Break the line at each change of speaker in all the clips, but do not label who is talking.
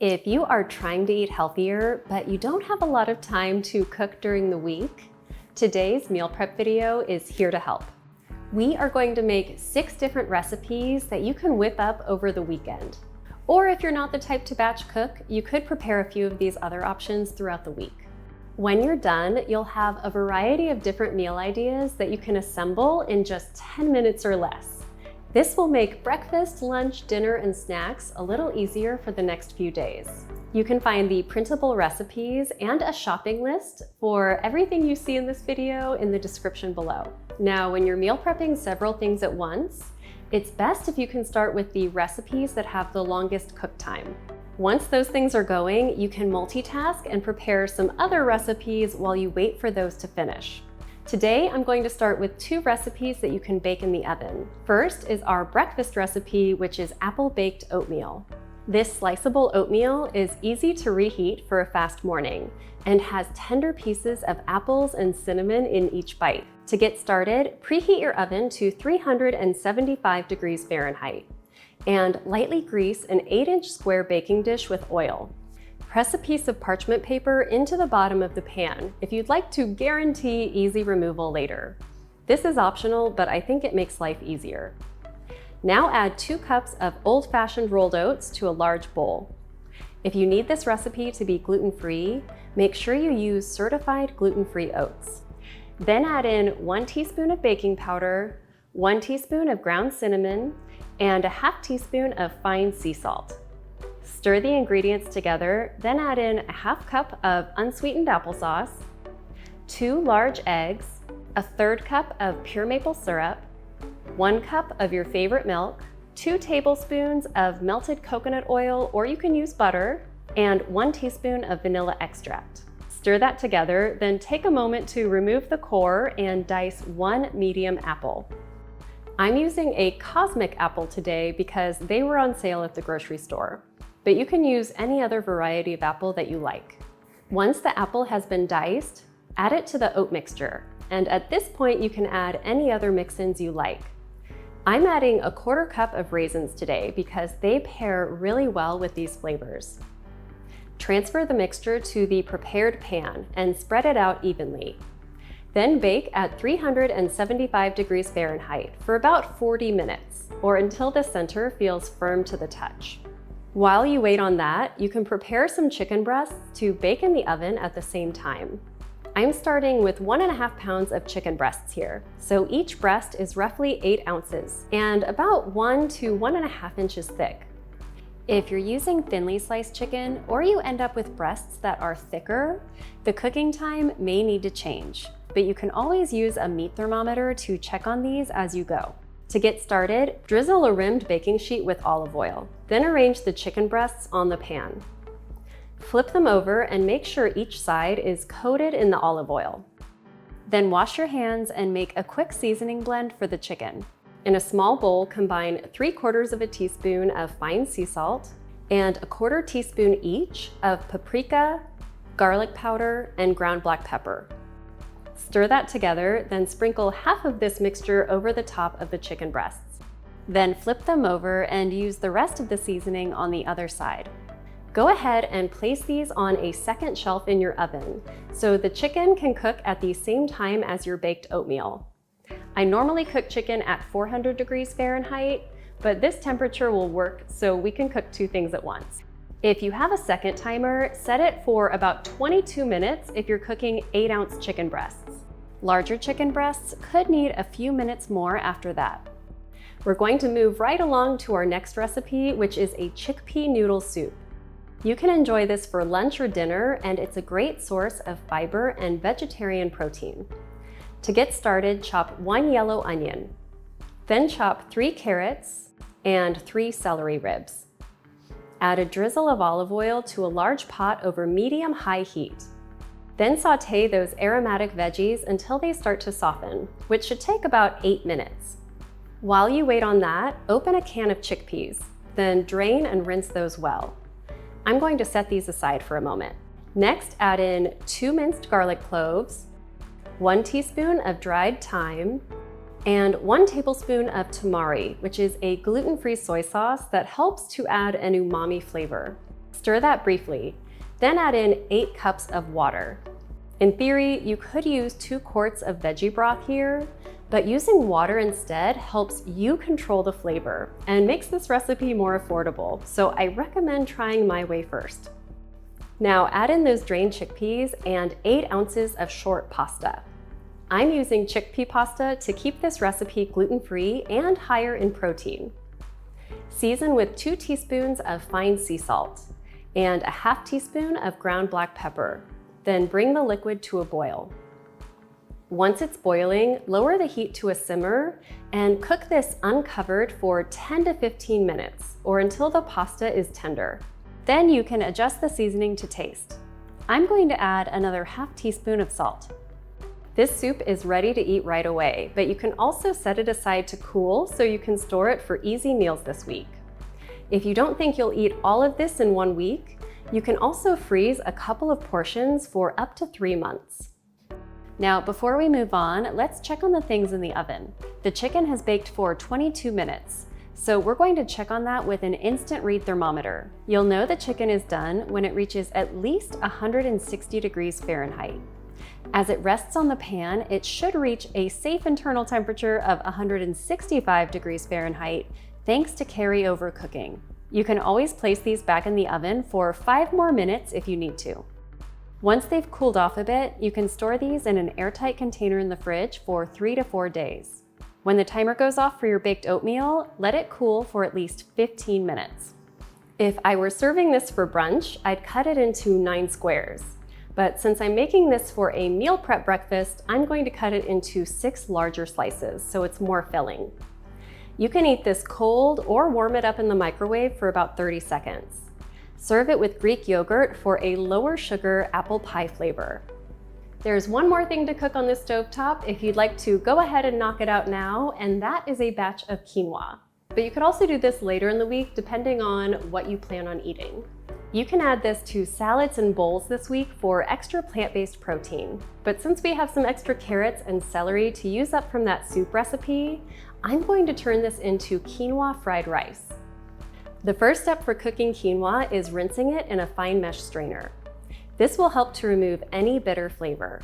If you are trying to eat healthier, but you don't have a lot of time to cook during the week, today's meal prep video is here to help. We are going to make 6 different recipes that you can whip up over the weekend. Or if you're not the type to batch cook, you could prepare a few of these other options throughout the week. When you're done, you'll have a variety of different meal ideas that you can assemble in just 10 minutes or less. This will make breakfast, lunch, dinner, and snacks a little easier for the next few days. You can find the printable recipes and a shopping list for everything you see in this video in the description below. Now, when you're meal prepping several things at once, it's best if you can start with the recipes that have the longest cook time. Once those things are going, you can multitask and prepare some other recipes while you wait for those to finish. Today, I'm going to start with 2 recipes that you can bake in the oven. First is our breakfast recipe, which is apple-baked oatmeal. This sliceable oatmeal is easy to reheat for a fast morning and has tender pieces of apples and cinnamon in each bite. To get started, preheat your oven to 375 degrees Fahrenheit and lightly grease an 8-inch square baking dish with oil. Press a piece of parchment paper into the bottom of the pan if you'd like to guarantee easy removal later. This is optional, but I think it makes life easier. Now add 2 cups of old-fashioned rolled oats to a large bowl. If you need this recipe to be gluten-free, make sure you use certified gluten-free oats. Then add in 1 teaspoon of baking powder, 1 teaspoon of ground cinnamon, and a ½ teaspoon of fine sea salt. Stir the ingredients together, then add in a ½ cup of unsweetened applesauce, 2 large eggs, a 1/3 cup of pure maple syrup, 1 cup of your favorite milk, 2 tablespoons of melted coconut oil, or you can use butter, and 1 teaspoon of vanilla extract. Stir that together, then take a moment to remove the core and dice 1 medium apple. I'm using a cosmic apple today because they were on sale at the grocery store, but you can use any other variety of apple that you like. Once the apple has been diced, add it to the oat mixture, and at this point you can add any other mix-ins you like. I'm adding a 1/4 cup of raisins today because they pair really well with these flavors. Transfer the mixture to the prepared pan and spread it out evenly. Then bake at 375 degrees Fahrenheit for about 40 minutes, or until the center feels firm to the touch. While you wait on that, you can prepare some chicken breasts to bake in the oven at the same time. I'm starting with 1½ pounds of chicken breasts here, so each breast is roughly 8 ounces and about 1 to 1½ inches thick. If you're using thinly sliced chicken or you end up with breasts that are thicker, the cooking time may need to change, but you can always use a meat thermometer to check on these as you go. To get started, drizzle a rimmed baking sheet with olive oil, then arrange the chicken breasts on the pan. Flip them over and make sure each side is coated in the olive oil. Then wash your hands and make a quick seasoning blend for the chicken. In a small bowl, combine 3/4 teaspoon of fine sea salt and a 1/4 teaspoon each of paprika, garlic powder, and ground black pepper. Stir that together, then sprinkle half of this mixture over the top of the chicken breasts. Then flip them over and use the rest of the seasoning on the other side. Go ahead and place these on a second shelf in your oven, so the chicken can cook at the same time as your baked oatmeal. I normally cook chicken at 400 degrees Fahrenheit, but this temperature will work so we can cook 2 things at once. If you have a second timer, set it for about 22 minutes if you're cooking 8-ounce chicken breasts. Larger chicken breasts could need a few minutes more after that. We're going to move right along to our next recipe, which is a chickpea noodle soup. You can enjoy this for lunch or dinner, and it's a great source of fiber and vegetarian protein. To get started, chop 1 yellow onion. Then chop 3 carrots and 3 celery ribs. Add a drizzle of olive oil to a large pot over medium-high heat. Then saute those aromatic veggies until they start to soften, which should take about 8 minutes. While you wait on that, open a can of chickpeas, then drain and rinse those well. I'm going to set these aside for a moment. Next, add in 2 minced garlic cloves, 1 teaspoon of dried thyme, and 1 tablespoon of tamari, which is a gluten-free soy sauce that helps to add an umami flavor. Stir that briefly, then add in 8 cups of water. In theory, you could use 2 quarts of veggie broth here, but using water instead helps you control the flavor and makes this recipe more affordable, so I recommend trying my way first. Now add in those drained chickpeas and 8 ounces of short pasta. I'm using chickpea pasta to keep this recipe gluten-free and higher in protein. Season with 2 teaspoons of fine sea salt and a half teaspoon of ground black pepper. Then bring the liquid to a boil. Once it's boiling, lower the heat to a simmer and cook this uncovered for 10 to 15 minutes or until the pasta is tender. Then you can adjust the seasoning to taste. I'm going to add another half teaspoon of salt. This soup is ready to eat right away, but you can also set it aside to cool so you can store it for easy meals this week. If you don't think you'll eat all of this in 1 week, you can also freeze a couple of portions for up to 3 months. Now, before we move on, let's check on the things in the oven. The chicken has baked for 22 minutes, so we're going to check on that with an instant read thermometer. You'll know the chicken is done when it reaches at least 160 degrees Fahrenheit. As it rests on the pan, it should reach a safe internal temperature of 165 degrees Fahrenheit thanks to carryover cooking. You can always place these back in the oven for 5 more minutes if you need to. Once they've cooled off a bit, you can store these in an airtight container in the fridge for 3 to 4 days. When the timer goes off for your baked oatmeal, let it cool for at least 15 minutes. If I were serving this for brunch, I'd cut it into 9 squares. But since I'm making this for a meal prep breakfast, I'm going to cut it into 6 larger slices so it's more filling. You can eat this cold or warm it up in the microwave for about 30 seconds. Serve it with Greek yogurt for a lower sugar apple pie flavor. There's one more thing to cook on the stovetop if you'd like to go ahead and knock it out now, and that is a batch of quinoa. But you could also do this later in the week depending on what you plan on eating. You can add this to salads and bowls this week for extra plant-based protein. But since we have some extra carrots and celery to use up from that soup recipe, I'm going to turn this into quinoa fried rice. The first step for cooking quinoa is rinsing it in a fine mesh strainer. This will help to remove any bitter flavor.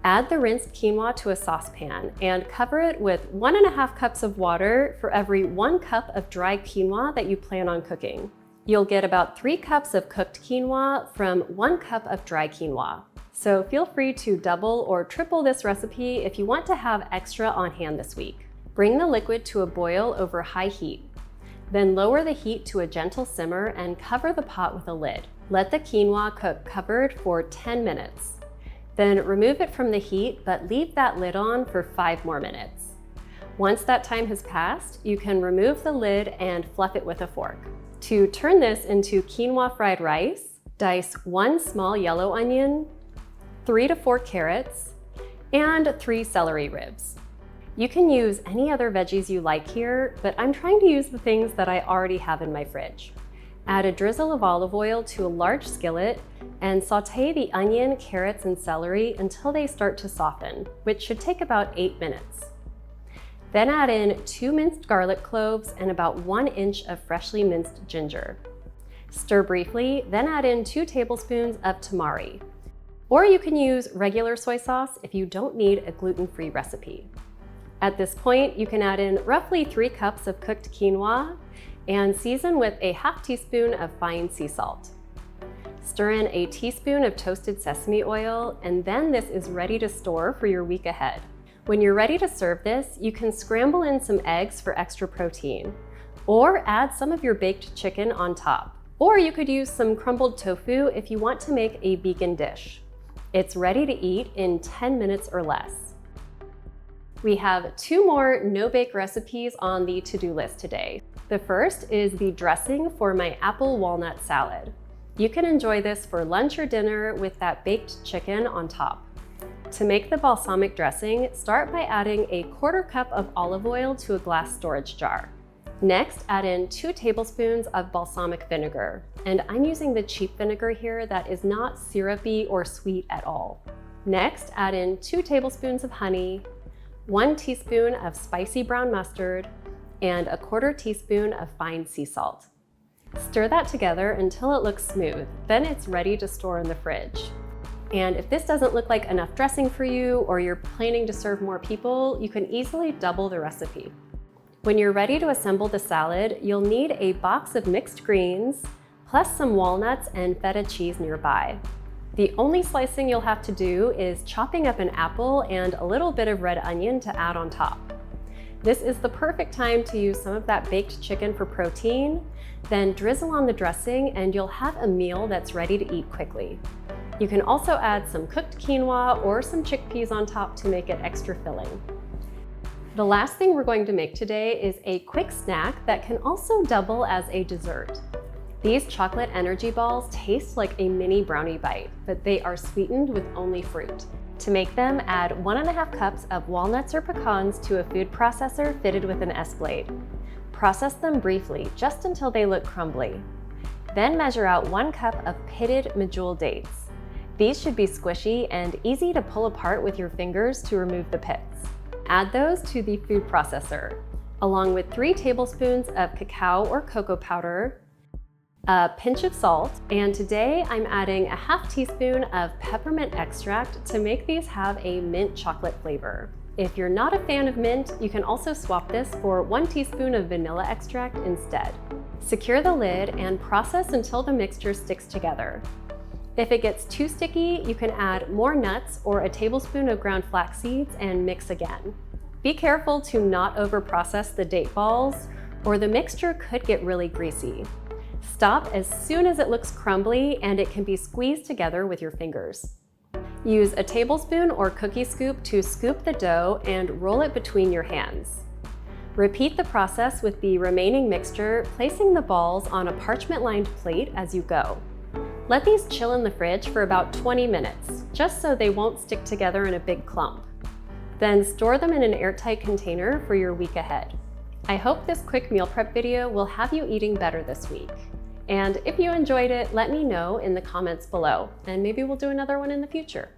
Add the rinsed quinoa to a saucepan and cover it with 1.5 cups of water for every 1 cup of dry quinoa that you plan on cooking. You'll get about 3 cups of cooked quinoa from 1 cup of dry quinoa. So feel free to double or triple this recipe if you want to have extra on hand this week. Bring the liquid to a boil over high heat. Then lower the heat to a gentle simmer and cover the pot with a lid. Let the quinoa cook covered for 10 minutes. Then remove it from the heat, but leave that lid on for 5 more minutes. Once that time has passed, you can remove the lid and fluff it with a fork. To turn this into quinoa fried rice, dice 1 small yellow onion, 3 to 4 carrots, and 3 celery ribs. You can use any other veggies you like here, but I'm trying to use the things that I already have in my fridge. Add a drizzle of olive oil to a large skillet and saute the onion, carrots, and celery until they start to soften, which should take about 8 minutes. Then add in 2 minced garlic cloves and about 1 inch of freshly minced ginger. Stir briefly, then add in 2 tablespoons of tamari. Or you can use regular soy sauce if you don't need a gluten-free recipe. At this point, you can add in roughly 3 cups of cooked quinoa and season with a half teaspoon of fine sea salt. Stir in a teaspoon of toasted sesame oil, and then this is ready to store for your week ahead. When you're ready to serve this, you can scramble in some eggs for extra protein, or add some of your baked chicken on top. Or you could use some crumbled tofu if you want to make a vegan dish. It's ready to eat in 10 minutes or less. We have 2 more no-bake recipes on the to-do list today. The first is the dressing for my apple walnut salad. You can enjoy this for lunch or dinner with that baked chicken on top. To make the balsamic dressing, start by adding a 1/4 cup of olive oil to a glass storage jar. Next, add in 2 tablespoons of balsamic vinegar, and I'm using the cheap vinegar here that is not syrupy or sweet at all. Next, add in 2 tablespoons of honey, 1 teaspoon of spicy brown mustard, and a 1/4 teaspoon of fine sea salt. Stir that together until it looks smooth. Then it's ready to store in the fridge. And if this doesn't look like enough dressing for you, or you're planning to serve more people, you can easily double the recipe. When you're ready to assemble the salad, you'll need a box of mixed greens, plus some walnuts and feta cheese nearby. The only slicing you'll have to do is chopping up an apple and a little bit of red onion to add on top. This is the perfect time to use some of that baked chicken for protein, then drizzle on the dressing and you'll have a meal that's ready to eat quickly. You can also add some cooked quinoa or some chickpeas on top to make it extra filling. The last thing we're going to make today is a quick snack that can also double as a dessert. These chocolate energy balls taste like a mini brownie bite, but they are sweetened with only fruit. To make them, add 1.5 cups of walnuts or pecans to a food processor fitted with an S-blade. Process them briefly, just until they look crumbly. Then measure out 1 cup of pitted medjool dates. These should be squishy and easy to pull apart with your fingers to remove the pits. Add those to the food processor, along with 3 tablespoons of cacao or cocoa powder, a pinch of salt, and today I'm adding a 1/2 teaspoon of peppermint extract to make these have a mint chocolate flavor. If you're not a fan of mint, you can also swap this for 1 teaspoon of vanilla extract instead. Secure the lid and process until the mixture sticks together. If it gets too sticky, you can add more nuts or a tablespoon of ground flax seeds and mix again. Be careful to not overprocess the date balls, or the mixture could get really greasy. Stop as soon as it looks crumbly and it can be squeezed together with your fingers. Use a tablespoon or cookie scoop to scoop the dough and roll it between your hands. Repeat the process with the remaining mixture, placing the balls on a parchment-lined plate as you go. Let these chill in the fridge for about 20 minutes, just so they won't stick together in a big clump. Then store them in an airtight container for your week ahead. I hope this quick meal prep video will have you eating better this week. And if you enjoyed it, let me know in the comments below, and maybe we'll do another one in the future.